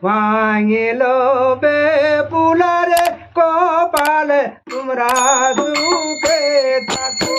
ভাঙিল বেপুলারে কপালে তোমরা সুখে থাকো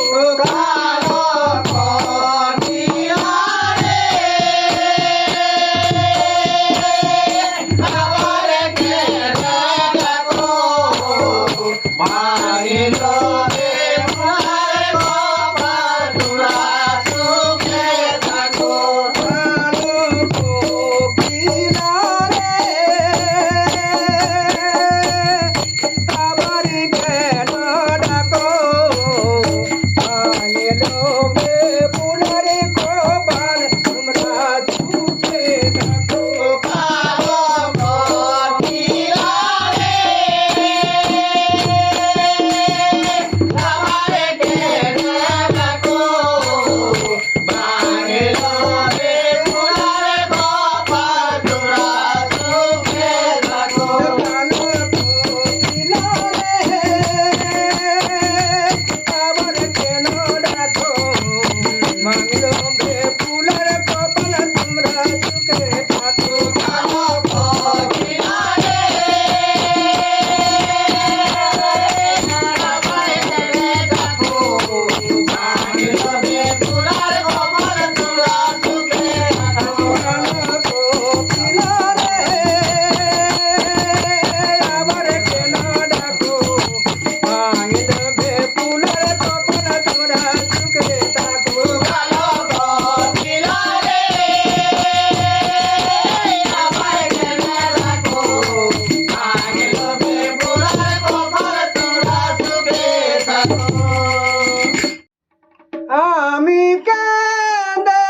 আমি কাঁদে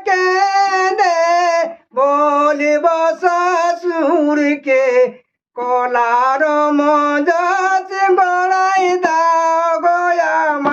কাঁদে বলিব শ্বশুরকে কলার মজাত গড়াই দাও গয়ামা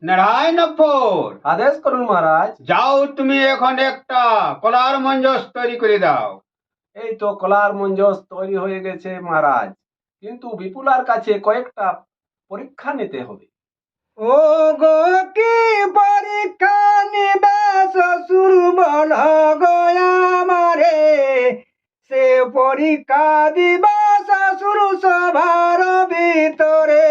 নারায়ণপুর আদেশ করুন মহারাজ। যাও তুমি এখন একটা কলার মঞ্জস তৈরি করে দাও। এই তো কলার মঞ্জস তৈরি হয়ে গেছে মহারাজ, কিন্তু বিপুলার কাছে কয়েকটা পরীক্ষা নিতে হবে। ও গো কি পরীক্ষা নিবে শ্বশুর বল গয়ামারে, সে পরীক্ষা দিবা শ্বশুর সভার ভিতরে।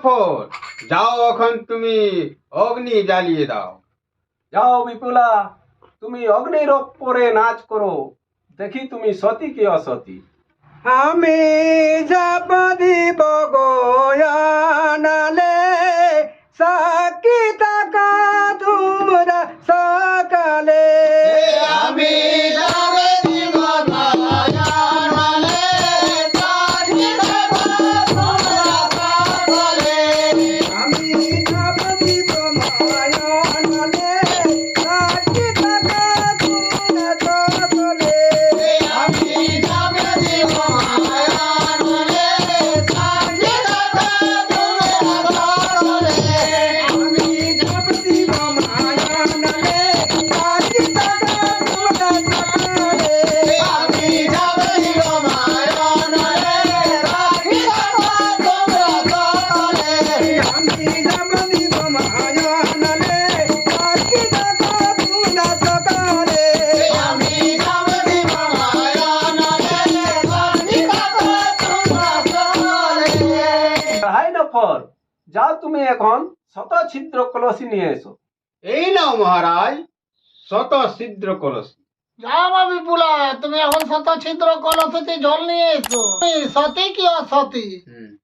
নফর, যাও এখন তুমি অগ্নি জ্বালিয়ে দাও। যাও বিপুলা, তুমি অগ্নির ওপরে নাচ করো, দেখি তুমি সতী কি অসতী। আমি যাব দিব গয়ানালে, সাকি টাকা তোমরা সকালে। আমি যাবে দিব গয়ানালে, সাকি টাকা তোমরা সকালে। আমি যাব দিব মায়ানালে, সাকি টাকা তোমরা সকালে। আমি যাবে দিব গয়ানালে, সাকি টাকা তোমরা সকালে। আমি যাব দিব মায়ানালে, সাকি টাকা তোমরা সকালে। আমি যাবে দিব গয়ানালে, সাকি টাকা তোমরা সকালে। আমি যাব দিব মায়ানালে, সাকি টাকা তোমরা সকালে। আমি যাবে দিব গয়ানালে, সাকি টাকা তোমরা সকালে। হাই নফর, যাও তুমি এখন শত ছিদ্র কলসি নিয়ে এসো। এই নাও মহারাজ, শত ছিদ্র কলসি। যা মা বিপুলা, তুমি এখন শত ছিদ্র কলসিতে জল নিয়ে এসো। তুমি সতী কি অসতী?